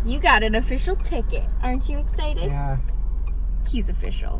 You got an official ticket. Aren't you excited? Yeah. He's official.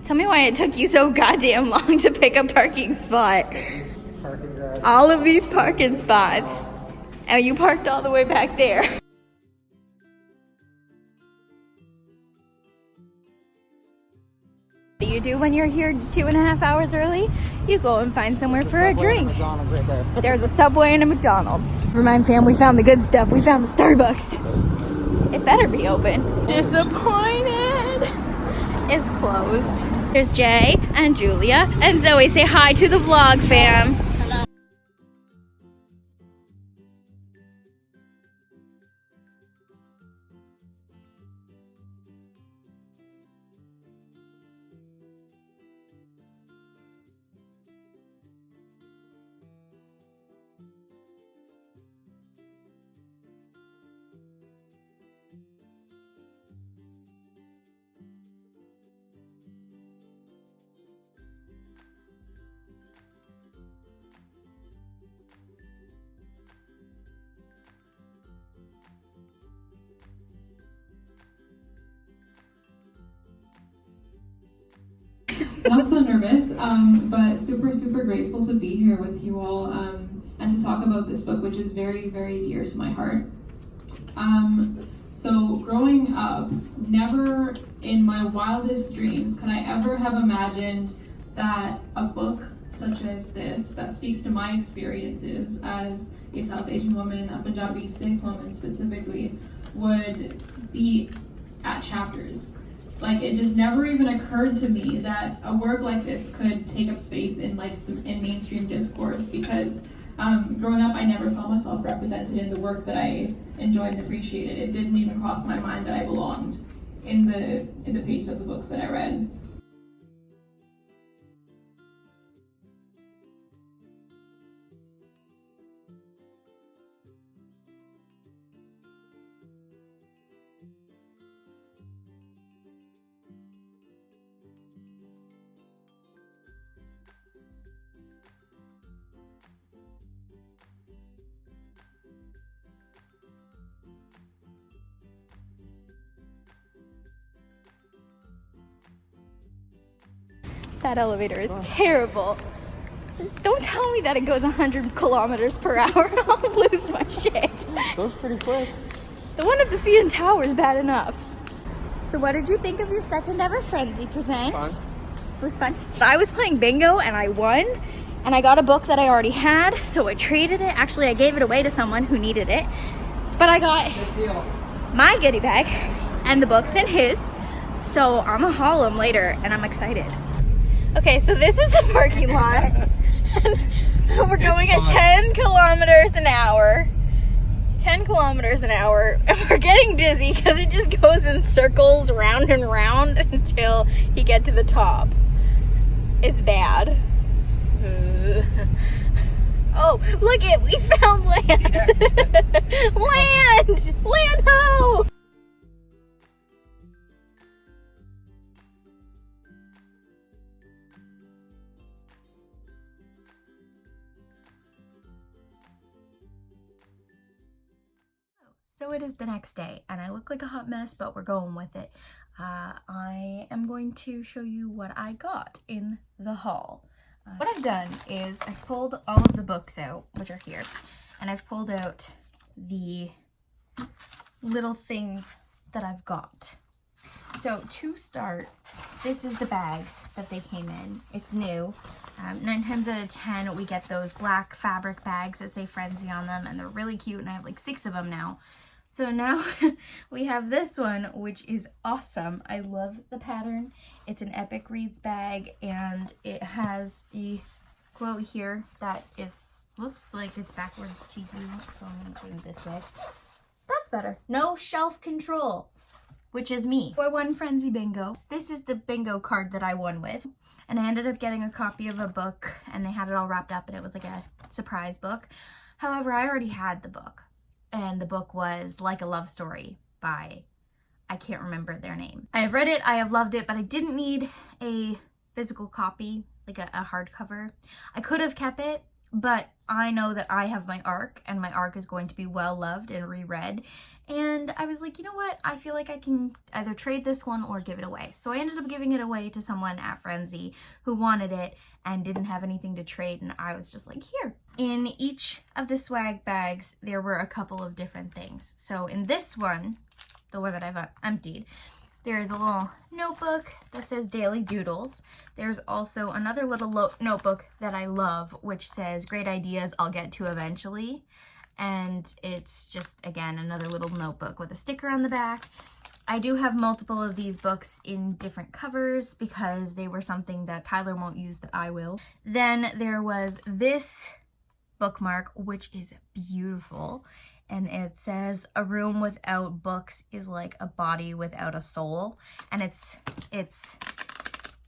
Tell me why it took you so goddamn long to pick a parking spot. All of these parking spots. And you parked all the way back there. What do you do when you're here 2.5 hours early? You go and find somewhere for a drink. Right there. There's a Subway and a McDonald's. Remind fam, we found the good stuff. We found the Starbucks. It better be open. Disappointed. It's closed. There's Jay and Julia and Zoe. Say hi to the vlog, fam. Hello. Not so nervous, but super grateful to be here with you all and to talk about this book, which is very dear to my heart. So growing up, never in my wildest dreams could I ever have imagined that a book such as this, that speaks to my experiences as a South Asian woman, a Punjabi Sikh woman specifically, would be at Chapters. Like, it just never even occurred to me that a work like this could take up space in mainstream discourse, because growing up I never saw myself represented in the work that I enjoyed and appreciated. It didn't even cross my mind that I belonged in the pages of the books that I read. That elevator is terrible. Don't tell me that it goes 100 kilometers per hour. I'll lose my shit. It goes pretty quick. The one at the CN Tower is bad enough. So what did you think of your second ever Frenzy present? Fun. It was fun. I was playing bingo and I won. And I got a book that I already had, so I traded it. Actually, I gave it away to someone who needed it. But I got my goodie bag and the books in his. So I'm gonna haul them later and I'm excited. Okay, so this is the parking lot. We're going at 10 kilometers an hour. 10 kilometers an hour. And we're getting dizzy because it just goes in circles round and round until you get to the top. It's bad. Oh, look it, we found land. Land ho! So it is the next day, and I look like a hot mess, but we're going with it. I am going to show you what I got in the haul. What I've done is I've pulled all of the books out, which are here, and I've pulled out the little things that I've got. So to start, this is the bag that they came in. It's new. 9 times out of 10, we get those black fabric bags that say Frenzy on them, and they're really cute, and I have like 6 of them now. So now we have this one, which is awesome. I love the pattern. It's an Epic Reads bag, and it has the quote here that looks like it's backwards to you, so I'm gonna turn it this way. That's better. No shelf control, which is me. I won Frenzy Bingo. This is the bingo card that I won with. And I ended up getting a copy of a book, and they had it all wrapped up, and it was like a surprise book. However, I already had the book, and the book was Like a Love Story by, I can't remember their name. I have read it, I have loved it, but I didn't need a physical copy, like a hardcover. I could have kept it, but I know that I have my ARC, and my ARC is going to be well loved and reread. And I was like, you know what? I feel like I can either trade this one or give it away. So I ended up giving it away to someone at Frenzy who wanted it and didn't have anything to trade. And I was just like, here. In each of the swag bags, there were a couple of different things. So in this one, the one that I've emptied, there is a little notebook that says Daily Doodles. There's also another little notebook that I love, which says Great Ideas I'll Get to Eventually. And it's just, again, another little notebook with a sticker on the back. I do have multiple of these books in different covers because they were something that Tyler won't use that I will. Then there was this bookmark, which is beautiful. And it says, a room without books is like a body without a soul. And it's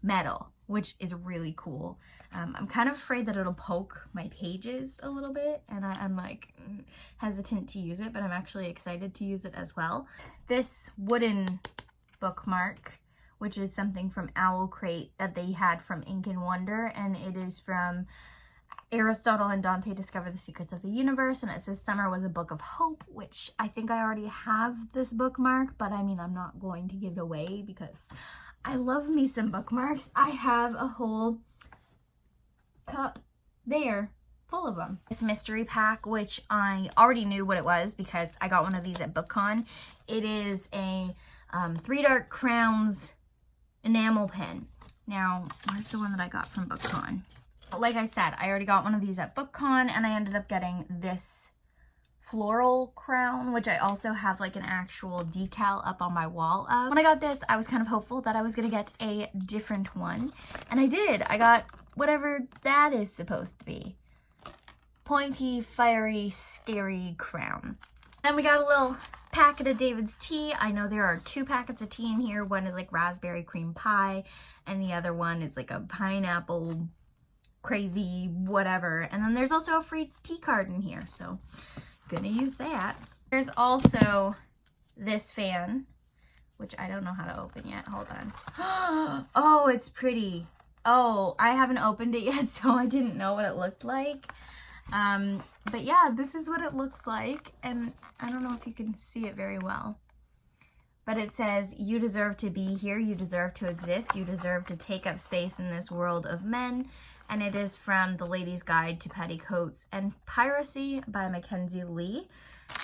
metal, which is really cool. I'm kind of afraid that it'll poke my pages a little bit, and I'm like hesitant to use it, but I'm actually excited to use it as well. This wooden bookmark, which is something from Owl Crate that they had from Ink and Wonder, and it is from Aristotle and Dante Discover the Secrets of the Universe, and it says Summer was a book of hope, which I think I already have this bookmark, but I mean, I'm not going to give it away because I love me some bookmarks. I have a whole cup there full of them. This mystery pack, which I already knew what it was because I got one of these at BookCon. It is a 3 Dark Crowns enamel pen. Now, where's the one that I got from BookCon? Like I said, I already got one of these at BookCon, and I ended up getting this floral crown, which I also have like an actual decal up on my wall of. When I got this, I was kind of hopeful that I was gonna get a different one, and I did. I got whatever that is supposed to be. Pointy, fiery, scary crown. Then we got a little packet of David's tea. I know there are 2 packets of tea in here. One is like raspberry cream pie, and the other one is like a pineapple crazy whatever. And then there's also a free tea card in here, so gonna use that. There's also this fan, which I don't know how to open yet. Hold on. Oh, it's pretty. Oh, I haven't opened it yet, so I didn't know what it looked like. But yeah, this is what it looks like, and I don't know if you can see it very well. But it says, you deserve to be here, you deserve to exist, you deserve to take up space in this world of men. And it is from The Lady's Guide to Petticoats and Piracy by Mackenzie Lee.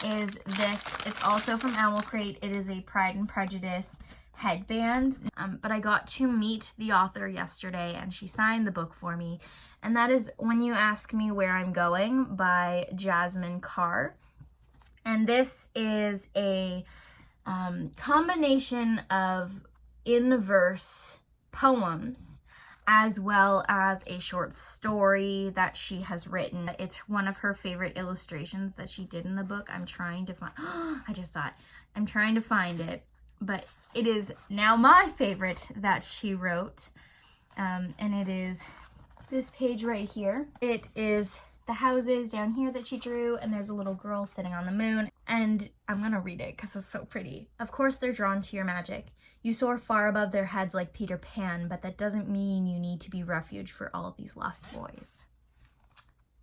It's also from Owl Crate. It is a Pride and Prejudice headband. But I got to meet the author yesterday, and she signed the book for me. And that is When You Ask Me Where I'm Going by Jasmine Carr. And this is a combination of in-verse poems as well as a short story that she has written. It's one of her favorite illustrations that she did in the book. I'm trying to find, I just saw it. I'm trying to find it, but it is now my favorite that she wrote. And it is this page right here. It is the houses down here that she drew, and there's a little girl sitting on the moon. And I'm gonna read it because it's so pretty. Of course they're drawn to your magic. You soar far above their heads like Peter Pan, but that doesn't mean you need to be refuge for all these lost boys.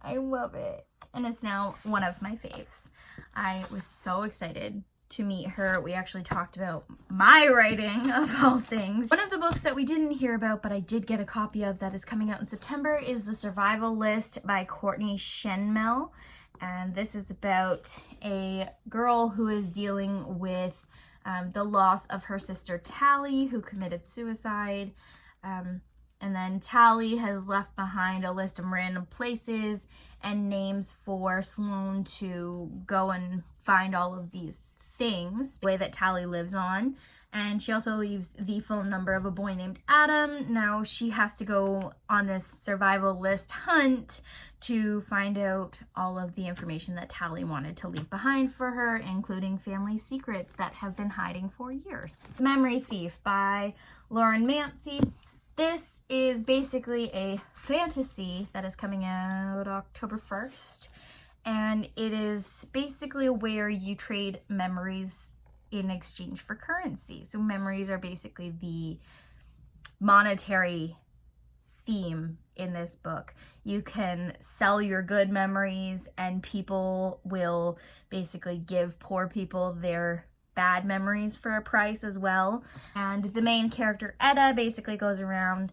I love it. And it's now one of my faves. I was so excited to meet her. We actually talked about my writing, of all things. One of the books that we didn't hear about, but I did get a copy of that is coming out in September, is The Survival List by Courtney Shenmel. And this is about a girl who is dealing with the loss of her sister Tally, who committed suicide. And then Tally has left behind a list of random places and names for Sloane to go and find all of these things, the way that Tally lives on. And she also leaves the phone number of a boy named Adam. Now she has to go on this survival list hunt to find out all of the information that Tally wanted to leave behind for her, including family secrets that have been hiding for years. Memory Thief by Lauren Mansi. This is basically a fantasy that is coming out October 1st. And it is basically where you trade memories in exchange for currency. So memories are basically the monetary theme in this book. You can sell your good memories and people will basically give poor people their bad memories for a price as well. And the main character, Etta, basically goes around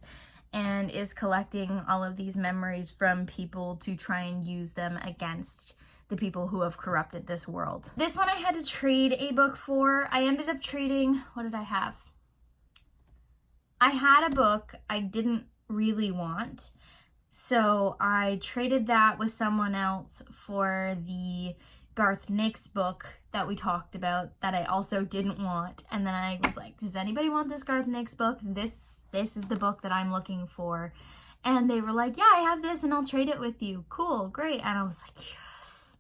and is collecting all of these memories from people to try and use them against the people who have corrupted this world. This one I had to trade a book for. I ended up trading, what did I have? I had a book I didn't really want, so I traded that with someone else for the Garth Nix book that we talked about that I also didn't want. And then I was like, does anybody want this Garth Nix book? This is the book that I'm looking for. And they were like, yeah, I have this and I'll trade it with you. Cool, great. And I was like, yes.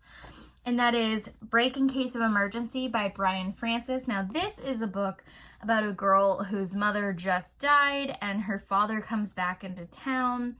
And that is Break in Case of Emergency by Brian Francis. Now this is a book about a girl whose mother just died and her father comes back into town.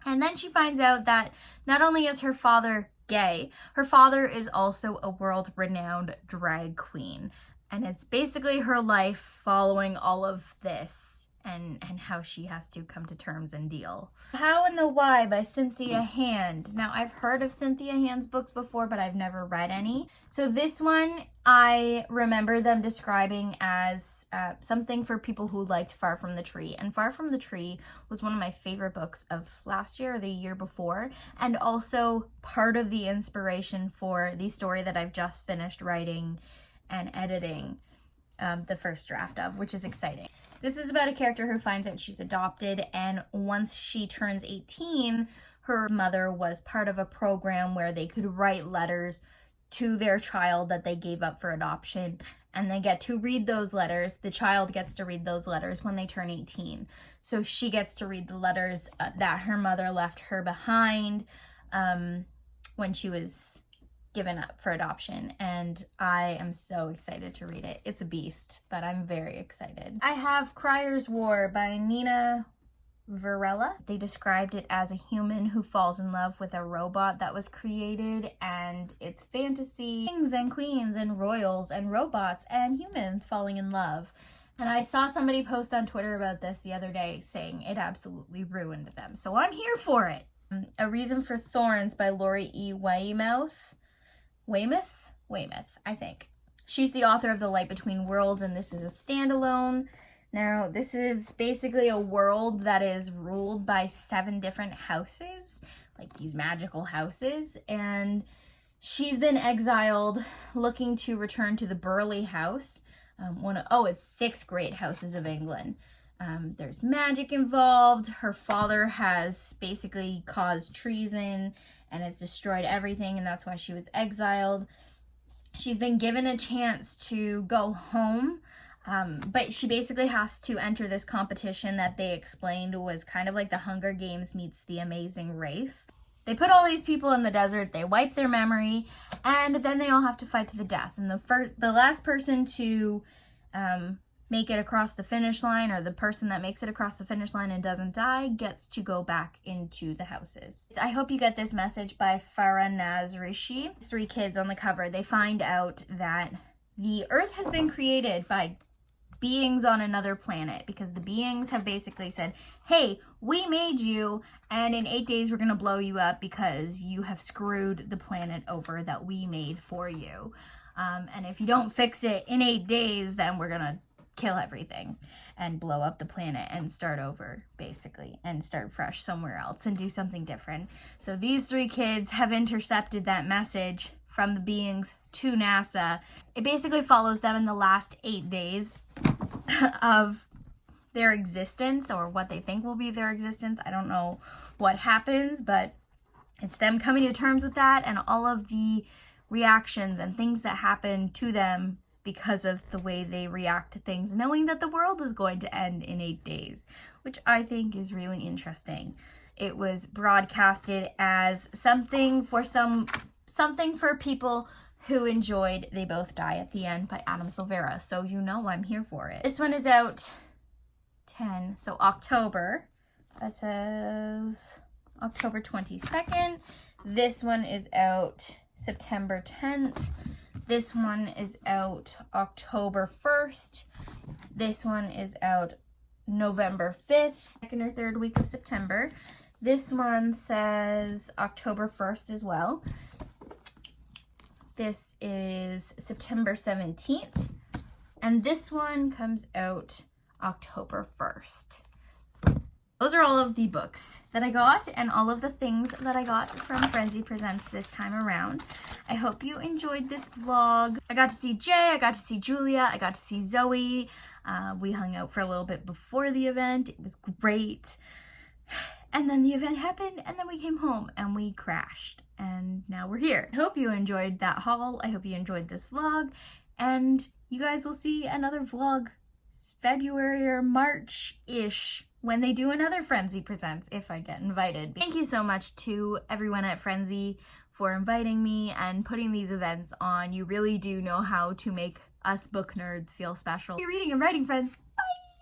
And then she finds out that not only is her father gay, her father is also a world-renowned drag queen. And it's basically her life following all of this and how she has to come to terms and deal. How and the Why by Cynthia Hand. Now, I've heard of Cynthia Hand's books before, but I've never read any. So this one, I remember them describing as something for people who liked Far From the Tree. And Far From the Tree was one of my favorite books of last year or the year before, and also part of the inspiration for the story that I've just finished writing and editing the first draft of, which is exciting. This is about a character who finds out she's adopted, and once she turns 18, her mother was part of a program where they could write letters to their child that they gave up for adoption, and they get to read those letters. The child gets to read those letters when they turn 18. So she gets to read the letters that her mother left her behind when she was given up for adoption, and I am so excited to read it. It's a beast, but I'm very excited. I have Criers War by Nina Varela. They described it as a human who falls in love with a robot that was created, and it's fantasy, kings and queens and royals and robots and humans falling in love. And I saw somebody post on Twitter about this the other day saying it absolutely ruined them. So I'm here for it. A Reason for Thorns by Lori E. Weymouth, I think. She's the author of The Light Between Worlds, and this is a standalone. Now, this is basically a world that is ruled by 7 different houses, like these magical houses, and she's been exiled, looking to return to the Burleigh House. It's 6 great houses of England. There's magic involved. Her father has basically caused treason and it's destroyed everything, and that's why she was exiled. She's been given a chance to go home, but she basically has to enter this competition that they explained was kind of like the Hunger Games meets The Amazing Race. They put all these people in the desert, they wipe their memory, and then they all have to fight to the death. And the last person to make it across the finish line, or the person that makes it across the finish line and doesn't die, gets to go back into the houses. I hope you get this message by Farah Nazrishi. 3 kids on the cover. They find out that the Earth has been created by beings on another planet, because the beings have basically said, hey, we made you, and in 8 days we're gonna blow you up because you have screwed the planet over that we made for you. And if you don't fix it in 8 days, then we're gonna kill everything and blow up the planet and start over, basically, and start fresh somewhere else and do something different. So these 3 kids have intercepted that message from the beings to NASA. It basically follows them in the last 8 days of their existence, or what they think will be their existence. I don't know what happens, but it's them coming to terms with that and all of the reactions and things that happen to them because of the way they react to things, knowing that the world is going to end in 8 days, which I think is really interesting. It was broadcasted as something for people who enjoyed They Both Die at the End by Adam Silvera. So you know I'm here for it. This one is out 10, so October. That says October 22nd. This one is out September 10th. This one is out October 1st. This one is out November 5th, second or third week of September. This one says October 1st as well. This is September 17th. And this one comes out October 1st. Those are all of the books that I got and all of the things that I got from Frenzy Presents this time around. I hope you enjoyed this vlog. I got to see Jay, I got to see Julia, I got to see Zoe. We hung out for a little bit before the event. It was great. And then the event happened, and then we came home and we crashed. And now we're here. I hope you enjoyed that haul. I hope you enjoyed this vlog. And you guys will see another vlog February or March-ish when they do another Frenzy Presents, if I get invited. Thank you so much to everyone at Frenzy for inviting me and putting these events on. You really do know how to make us book nerds feel special. Happy reading and writing, friends!